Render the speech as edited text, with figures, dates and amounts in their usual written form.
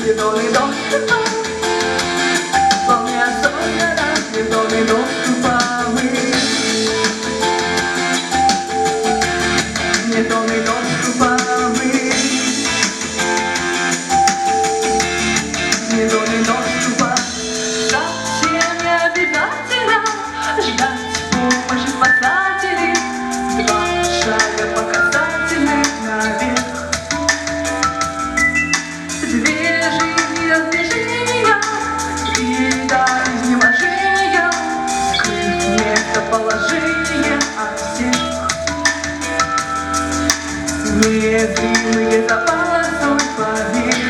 Бездонный доступа, вполне осознанно, бездонный доступа мы. Бездонный доступа мы. Бездонный доступа. Совсем не обязательно ждать помощи спасателей. Два шага по касательной наверх. Две жизни от движения и до изнеможения, скрыть местоположение от всех. Незримые за полосой поверх.